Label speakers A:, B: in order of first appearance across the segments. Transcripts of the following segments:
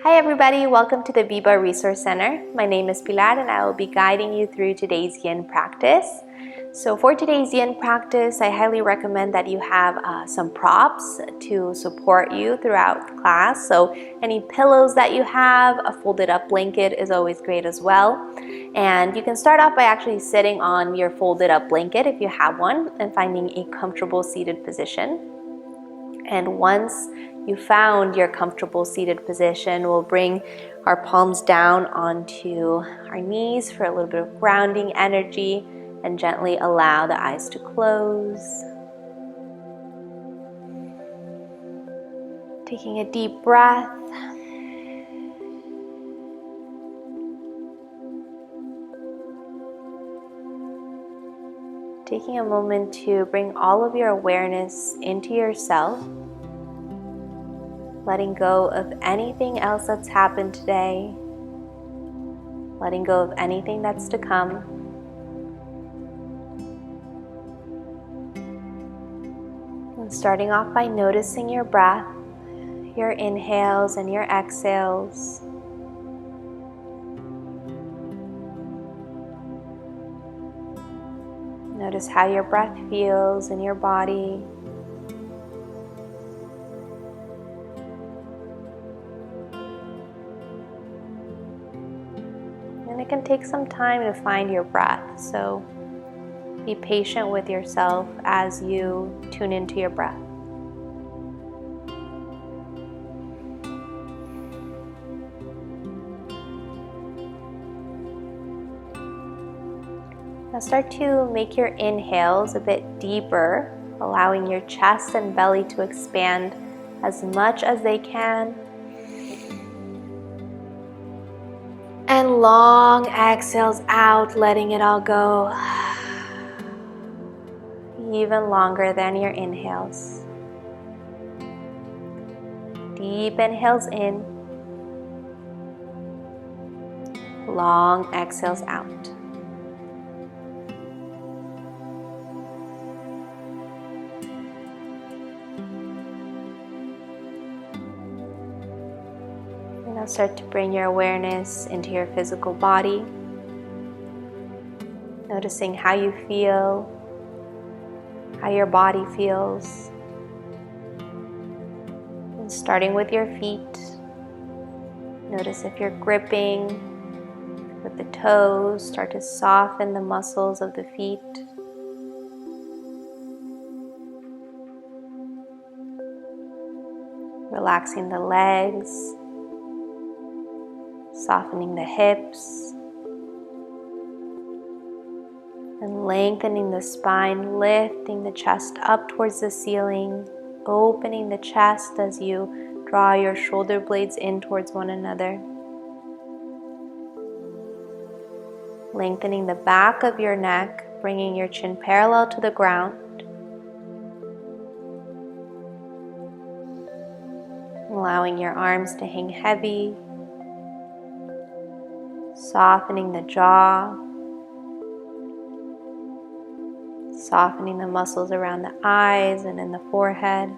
A: Hi everybody, welcome to the VEBA Resource Center. My name is Pilar and I will be guiding you through today's Yin practice. So for today's Yin practice, I highly recommend that you have some props to support you throughout the class. So any pillows that you have, a folded up blanket is always great as well. And you can start off by actually sitting on your folded up blanket if you have one and finding a comfortable seated position. And once you found your comfortable seated position, we'll bring our palms down onto our knees for a little bit of grounding energy and gently allow the eyes to close. Taking a deep breath. Taking a moment to bring all of your awareness into yourself. Letting go of anything else that's happened today. Letting go of anything that's to come. And starting off by noticing your breath, your inhales and your exhales. Notice how your breath feels in your body. And it can take some time to find your breath, so be patient with yourself as you tune into your breath. Now start to make your inhales a bit deeper, allowing your chest and belly to expand as much as they can. And long exhales out, letting it all go. Even longer than your inhales. Deep inhales in. Long exhales out. Now start to bring your awareness into your physical body, noticing how you feel, how your body feels. And starting with your feet, notice if you're gripping with the toes, start to soften the muscles of the feet. Relaxing the legs. Softening the hips and lengthening the spine, lifting the chest up towards the ceiling, opening the chest as you draw your shoulder blades in towards one another. Lengthening the back of your neck, bringing your chin parallel to the ground. Allowing your arms to hang heavy. Softening the jaw, softening the muscles around the eyes and in the forehead.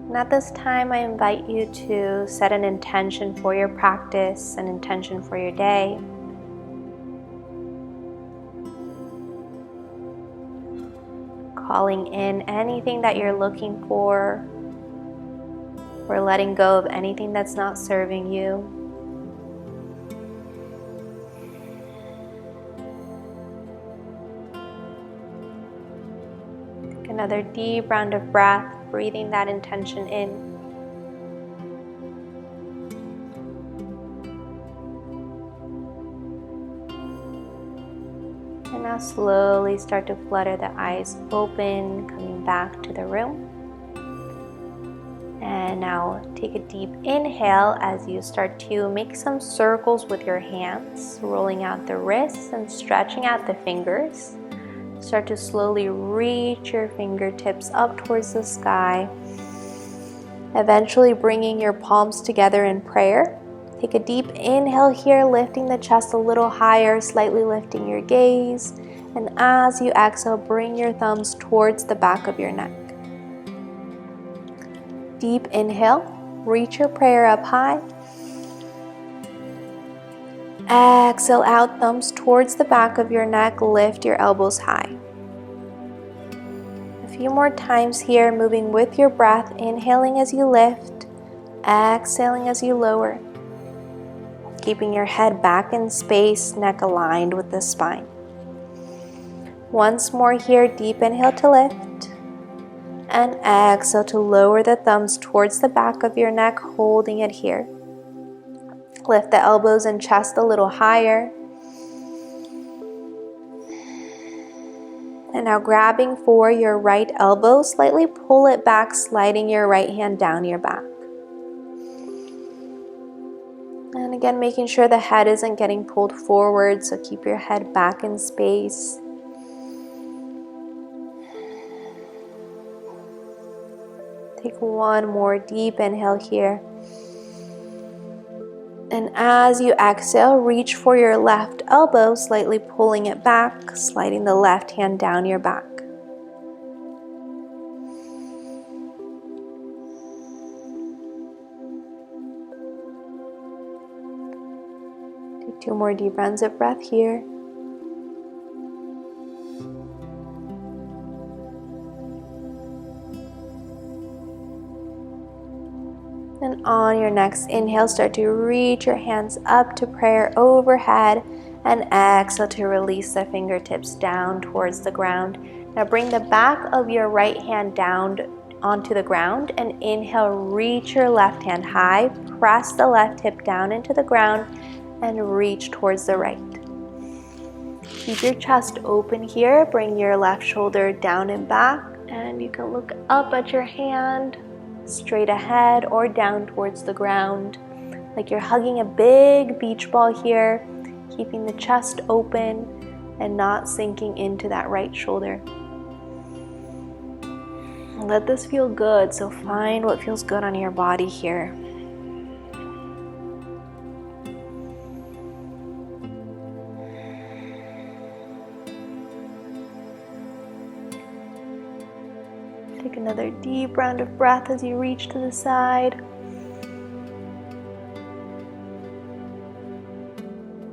A: And at this time, I invite you to set an intention for your practice, an intention for your day. Calling in anything that you're looking for, or letting go of anything that's not serving you. Take another deep round of breath, breathing that intention in. And now slowly start to flutter the eyes open, coming back to the room. And now take a deep inhale as you start to make some circles with your hands, rolling out the wrists and stretching out the fingers. Start to slowly reach your fingertips up towards the sky, eventually bringing your palms together in prayer. Take a deep inhale here, lifting the chest a little higher, slightly lifting your gaze. And as you exhale, bring your thumbs towards the back of your neck. Deep inhale, reach your prayer up high. Exhale out, thumbs towards the back of your neck, lift your elbows high. A few more times here, moving with your breath, inhaling as you lift, exhaling as you lower. Keeping your head back in space, neck aligned with the spine. Once more here, deep inhale to lift, and exhale to lower the thumbs towards the back of your neck, holding it here. Lift the elbows and chest a little higher. And now grabbing for your right elbow, slightly pull it back, sliding your right hand down your back. And again, making sure the head isn't getting pulled forward, so keep your head back in space. Take one more deep inhale here. And as you exhale, reach for your left elbow, slightly pulling it back, sliding the left hand down your back. Take 2 more deep rounds of breath here. And on your next inhale, start to reach your hands up to prayer overhead, and exhale to release the fingertips down towards the ground. Now bring the back of your right hand down onto the ground, and inhale, reach your left hand high, press the left hip down into the ground, and reach towards the right. Keep your chest open here, bring your left shoulder down and back, and you can look up at your hand, straight ahead or down towards the ground, like you're hugging a big beach ball here, keeping the chest open and not sinking into that right shoulder. Let this feel good, so find what feels good on your body here. Take another deep round of breath as you reach to the side.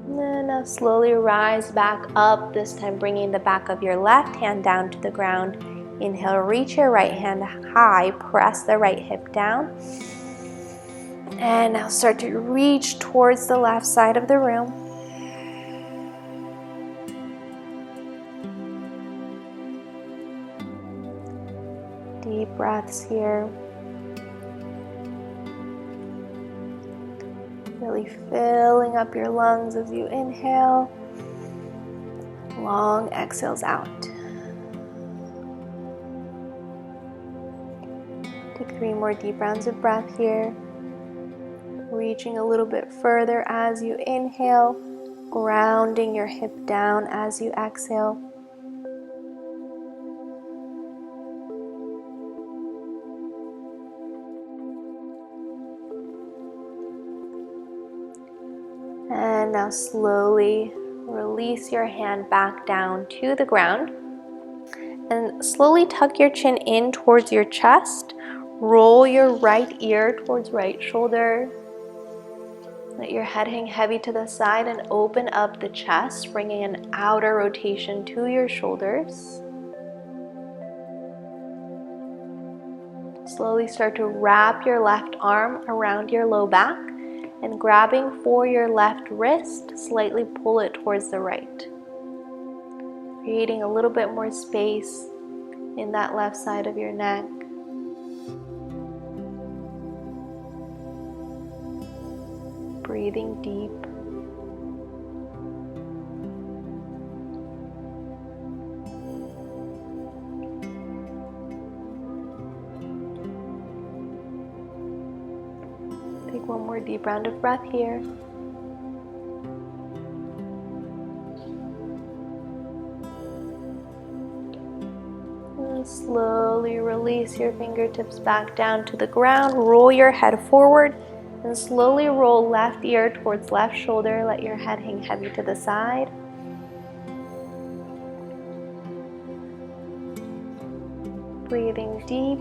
A: And then now slowly rise back up, this time bringing the back of your left hand down to the ground. Inhale, reach your right hand high, press the right hip down. And now start to reach towards the left side of the room. Deep breaths here. Really filling up your lungs as you inhale. Long exhales out. Take 3 more deep rounds of breath here. Reaching a little bit further as you inhale, grounding your hip down as you exhale. And now slowly release your hand back down to the ground. And slowly tuck your chin in towards your chest. Roll your right ear towards right shoulder. Let your head hang heavy to the side and open up the chest, bringing an outer rotation to your shoulders. Slowly start to wrap your left arm around your low back, and grabbing for your left wrist, slightly pull it towards the right, creating a little bit more space in that left side of your neck. Breathing deep. Take one more deep round of breath here. And slowly release your fingertips back down to the ground. Roll your head forward. And slowly roll left ear towards left shoulder. Let your head hang heavy to the side. Breathing deep.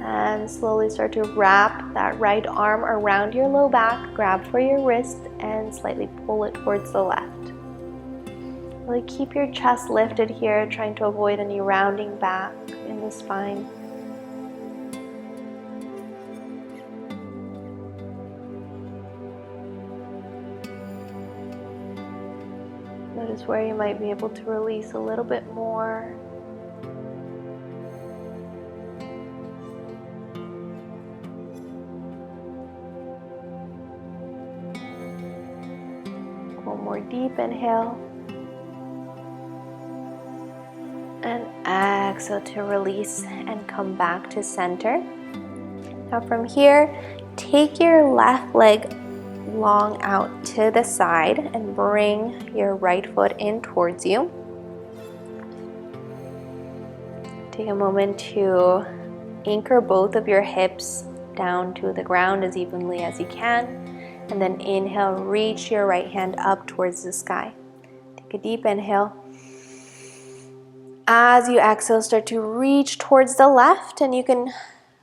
A: And slowly start to wrap that right arm around your low back. Grab for your wrist and slightly pull it towards the left. Really keep your chest lifted here, trying to avoid any rounding back in the spine. Notice where you might be able to release a little bit more. One more deep inhale. And exhale to release and come back to center. Now from here, take your left leg long out to the side and bring your right foot in towards you. Take a moment to anchor both of your hips down to the ground as evenly as you can. And then inhale, reach your right hand up towards the sky. Take a deep inhale. As you exhale, start to reach towards the left, and you can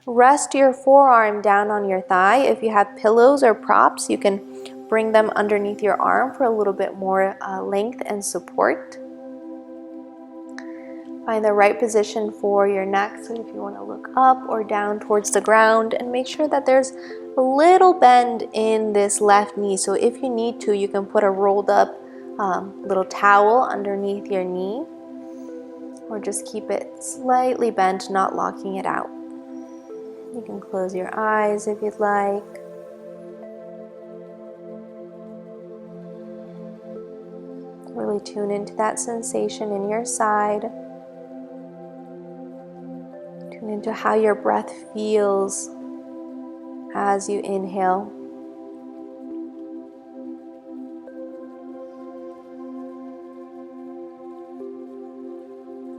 A: rest your forearm down on your thigh. If you have pillows or props, you can bring them underneath your arm for a little bit more length and support. Find the right position for your neck, so if you want to look up or down towards the ground, and make sure that there's a little bend in this left knee. So if you need to, you can put a rolled up little towel underneath your knee, or just keep it slightly bent, not locking it out. You can close your eyes if you'd like. Really tune into that sensation in your side. Tune into how your breath feels as you inhale.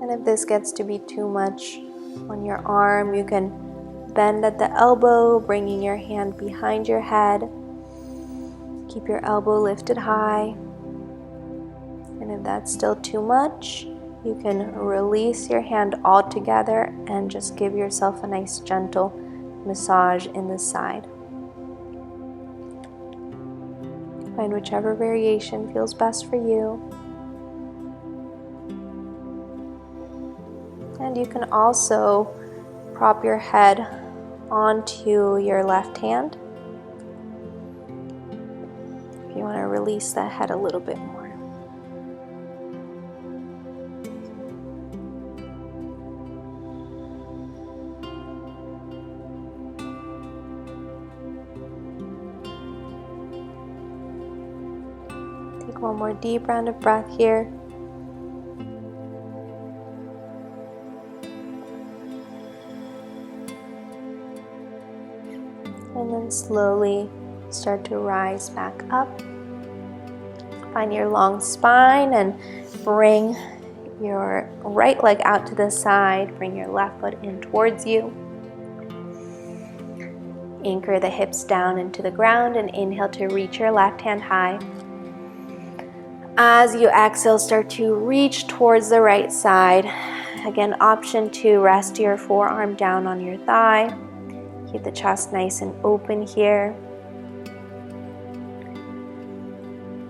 A: And if this gets to be too much on your arm, you can bend at the elbow, bringing your hand behind your head. Keep your elbow lifted high. And if that's still too much, you can release your hand altogether and just give yourself a nice gentle massage in the side. Find whichever variation feels best for you. And you can also prop your head onto your left hand if you want to release that head a little bit more. Take one more deep round of breath here. And then slowly start to rise back up. Find your long spine and bring your right leg out to the side. Bring your left foot in towards you. Anchor the hips down into the ground and inhale to reach your left hand high. As you exhale, start to reach towards the right side. Again, option to rest your forearm down on your thigh. Keep the chest nice and open here.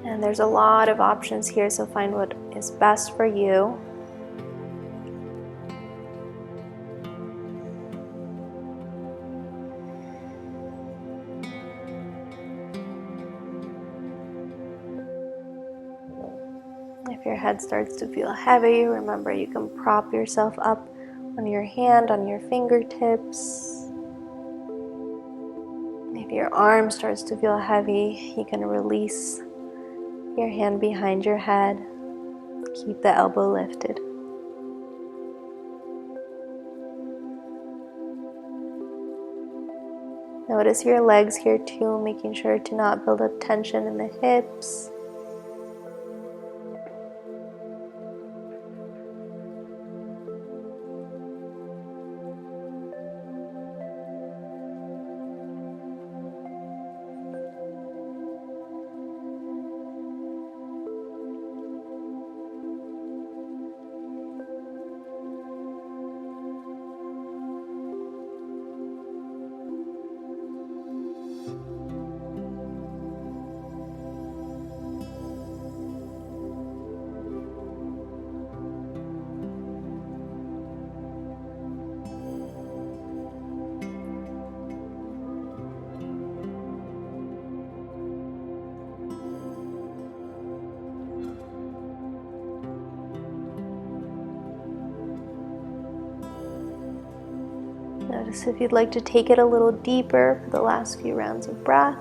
A: And there's a lot of options here, so find what is best for you. If your head starts to feel heavy, remember you can prop yourself up on your hand, on your fingertips. If your arm starts to feel heavy, you can release your hand behind your head. Keep the elbow lifted. Notice your legs here too, making sure to not build up tension in the hips. Notice if you'd like to take it a little deeper for the last few rounds of breath.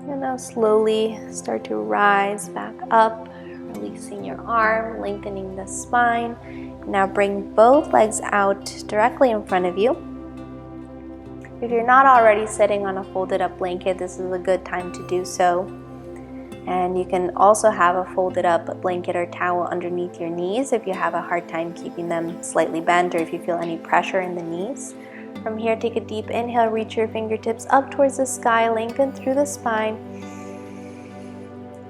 A: And now slowly start to rise back up, releasing your arm, lengthening the spine. Now bring both legs out directly in front of you. If you're not already sitting on a folded up blanket, this is a good time to do so. And you can also have a folded up blanket or towel underneath your knees if you have a hard time keeping them slightly bent or if you feel any pressure in the knees. From here, take a deep inhale, reach your fingertips up towards the sky, lengthen through the spine.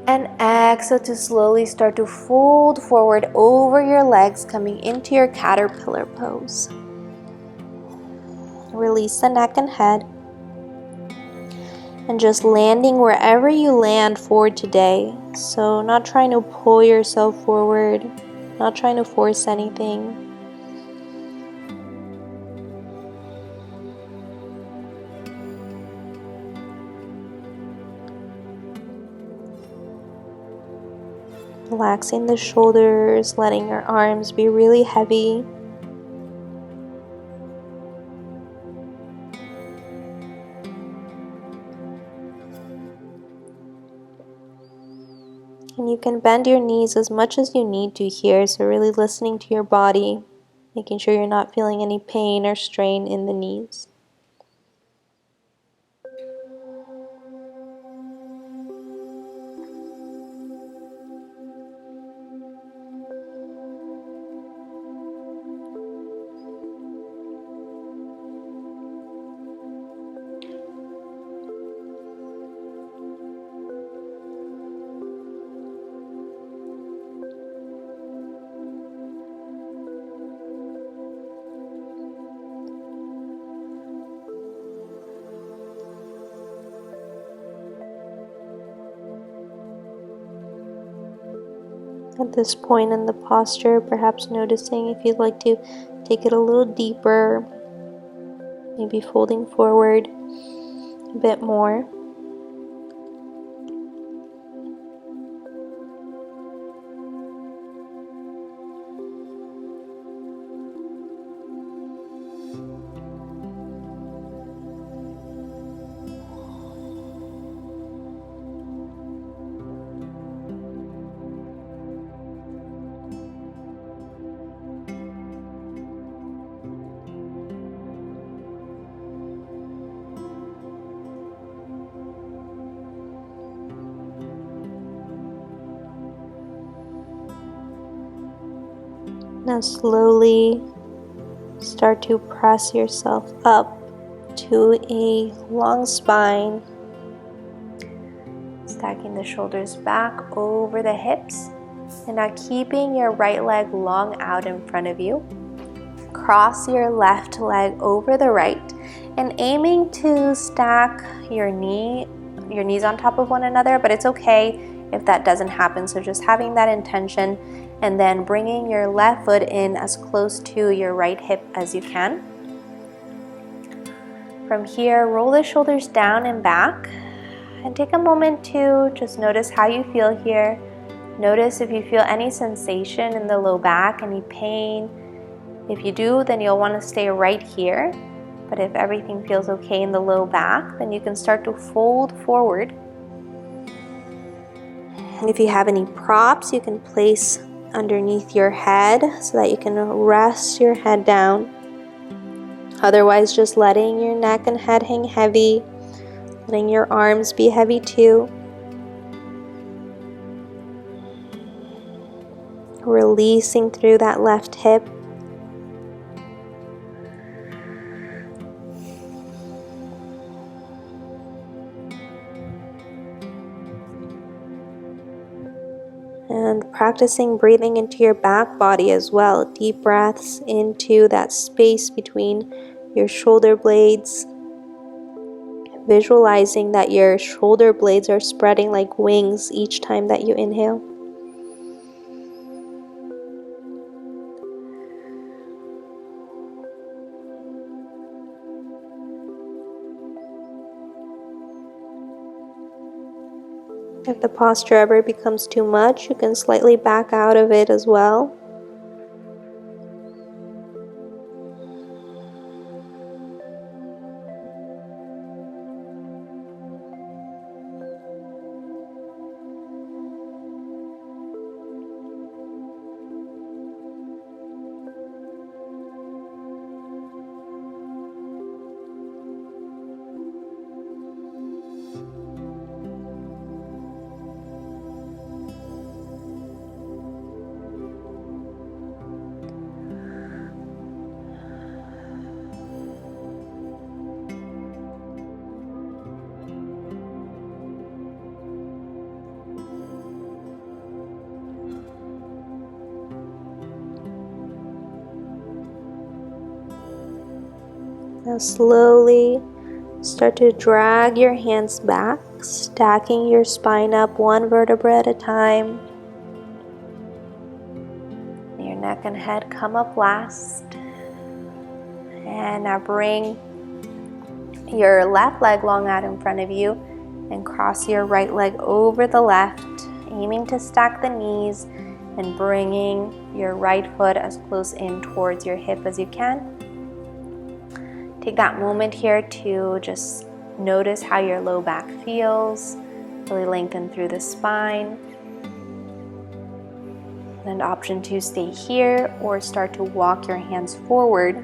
A: And exhale to slowly start to fold forward over your legs, coming into your caterpillar pose. Release the neck and head. And just landing wherever you land for today. So not trying to pull yourself forward, not trying to force anything. Relaxing the shoulders, letting your arms be really heavy. And you can bend your knees as much as you need to here, so really listening to your body, making sure you're not feeling any pain or strain in the knees. At this point in the posture, perhaps noticing if you'd like to take it a little deeper, maybe folding forward a bit more. Now slowly start to press yourself up to a long spine, stacking the shoulders back over the hips, and now keeping your right leg long out in front of you. Cross your left leg over the right and aiming to stack your knees on top of one another, but it's okay if that doesn't happen, so just having that intention. And then bringing your left foot in as close to your right hip as you can. From here, roll the shoulders down and back. And take a moment to just notice how you feel here. Notice if you feel any sensation in the low back, any pain. If you do, then you'll want to stay right here. But if everything feels okay in the low back, then you can start to fold forward. And if you have any props, you can place underneath your head so that you can rest your head down. Otherwise, just letting your neck and head hang heavy, letting your arms be heavy too. Releasing through that left hip. And practicing breathing into your back body as well. Deep breaths into that space between your shoulder blades. Visualizing that your shoulder blades are spreading like wings each time that you inhale. If the posture ever becomes too much, you can slightly back out of it as well. Now slowly start to drag your hands back, stacking your spine up one vertebra at a time. Your neck and head come up last. And now bring your left leg long out in front of you and cross your right leg over the left, aiming to stack the knees and bringing your right foot as close in towards your hip as you can. Take that moment here to just notice how your low back feels, really lengthen through the spine. And option to stay here or start to walk your hands forward,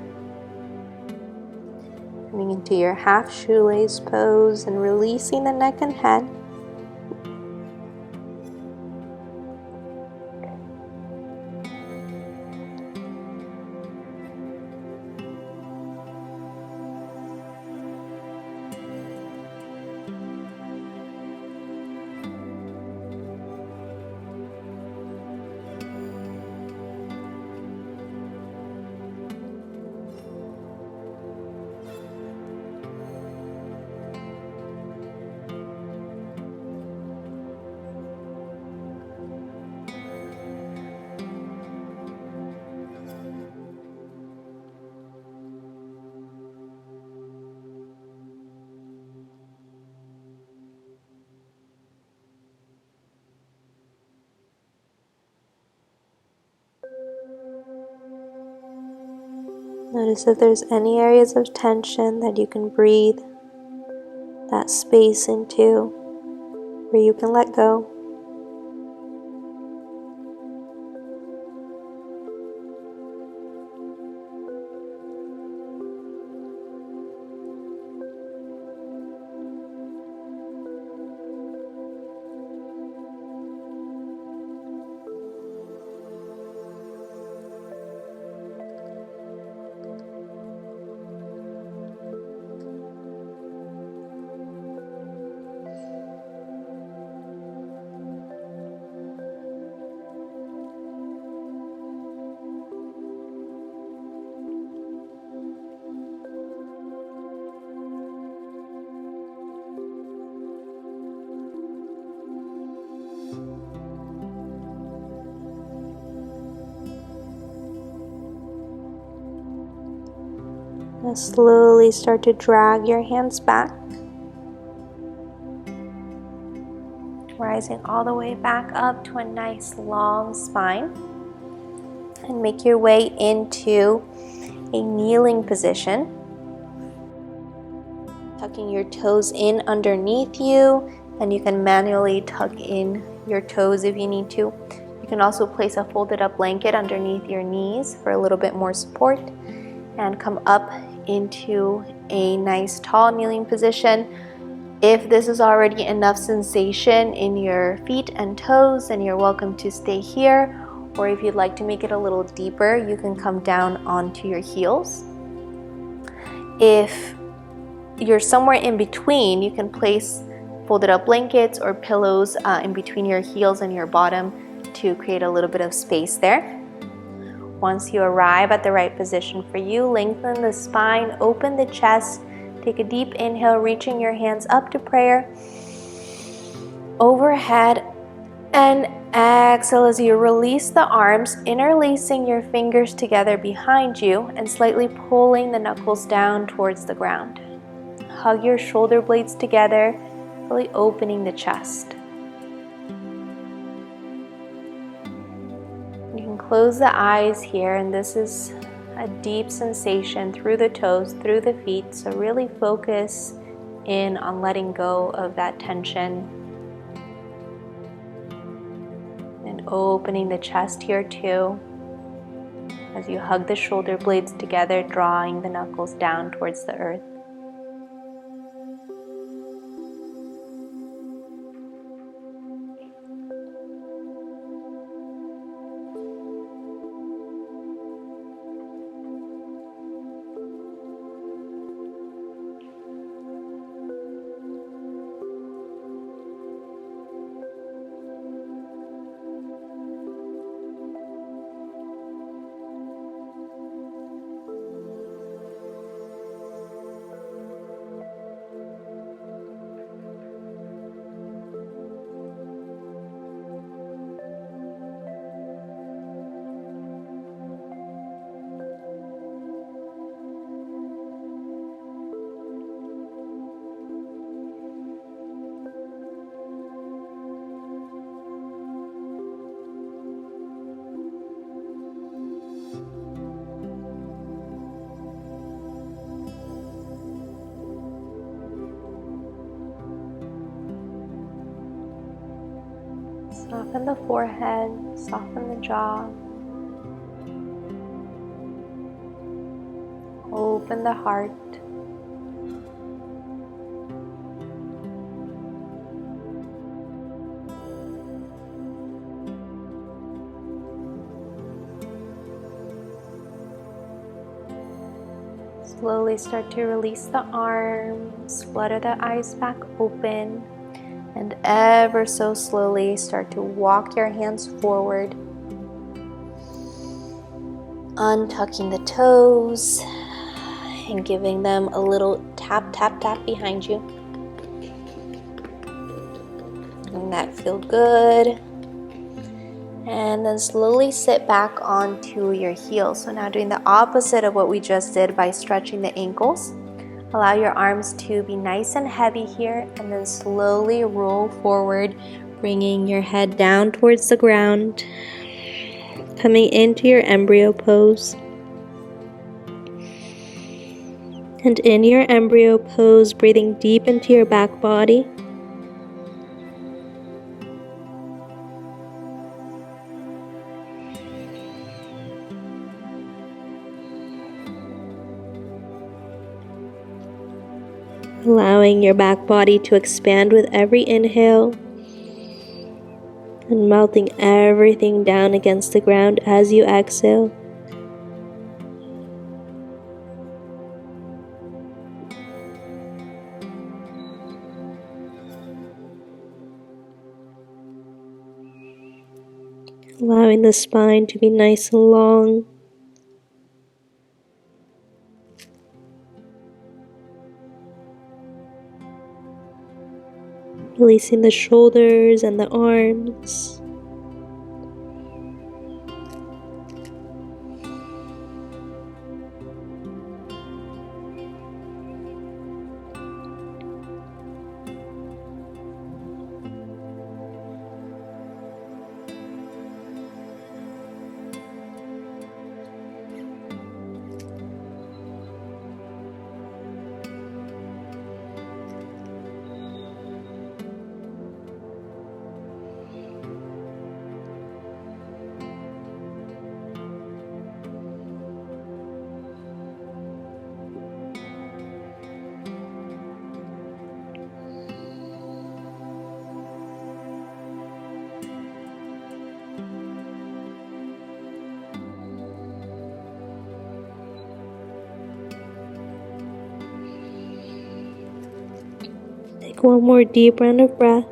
A: coming into your half shoelace pose and releasing the neck and head. Notice if there's any areas of tension that you can breathe that space into, where you can let go. Now slowly start to drag your hands back, rising all the way back up to a nice long spine, and make your way into a kneeling position, tucking your toes in underneath you, and you can manually tuck in your toes if you need to. You can also place a folded up blanket underneath your knees for a little bit more support, and come up into a nice tall kneeling position. If this is already enough sensation in your feet and toes, then you're welcome to stay here, or if you'd like to make it a little deeper, you can come down onto your heels. If you're somewhere in between, you can place folded up blankets or pillows in between your heels and your bottom to create a little bit of space there. Once you arrive at the right position for you, lengthen the spine, open the chest, take a deep inhale, reaching your hands up to prayer, overhead, and exhale as you release the arms, interlacing your fingers together behind you and slightly pulling the knuckles down towards the ground. Hug your shoulder blades together, really opening the chest. close the eyes here, and this is a deep sensation through the toes, through the feet. So really focus in on letting go of that tension. And opening the chest here too, as you hug the shoulder blades together, drawing the knuckles down towards the earth. Soften the forehead, soften the jaw. Open the heart. Slowly start to release the arms, flutter the eyes back open, and ever so slowly start to walk your hands forward, untucking the toes and giving them a little tap, tap, tap behind you. And that feel good. And then slowly sit back onto your heels. So now doing the opposite of what we just did by stretching the ankles. Allow your arms to be nice and heavy here, and then slowly roll forward, bringing your head down towards the ground, coming into your embryo pose. And in your embryo pose, breathing deep into your back body. Allowing your back body to expand with every inhale and melting everything down against the ground as you exhale. Allowing the spine to be nice and long. Releasing the shoulders and the arms. Take one more deep round of breath.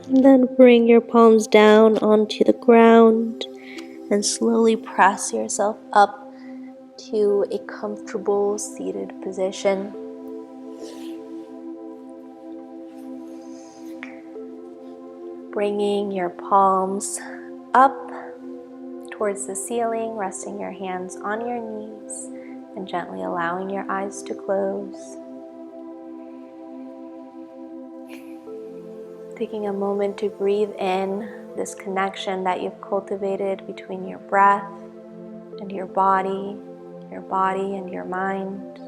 A: And then bring your palms down onto the ground and slowly press yourself up to a comfortable seated position. Bringing your palms up towards the ceiling, resting your hands on your knees, and gently allowing your eyes to close. Taking a moment to breathe in this connection that you've cultivated between your breath and your body and your mind.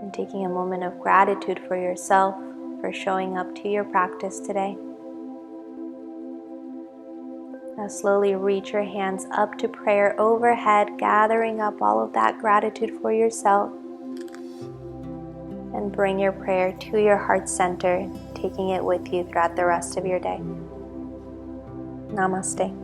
A: And taking a moment of gratitude for yourself for showing up to your practice today. Now slowly reach your hands up to prayer overhead, gathering up all of that gratitude for yourself. And bring your prayer to your heart center, taking it with you throughout the rest of your day. Namaste.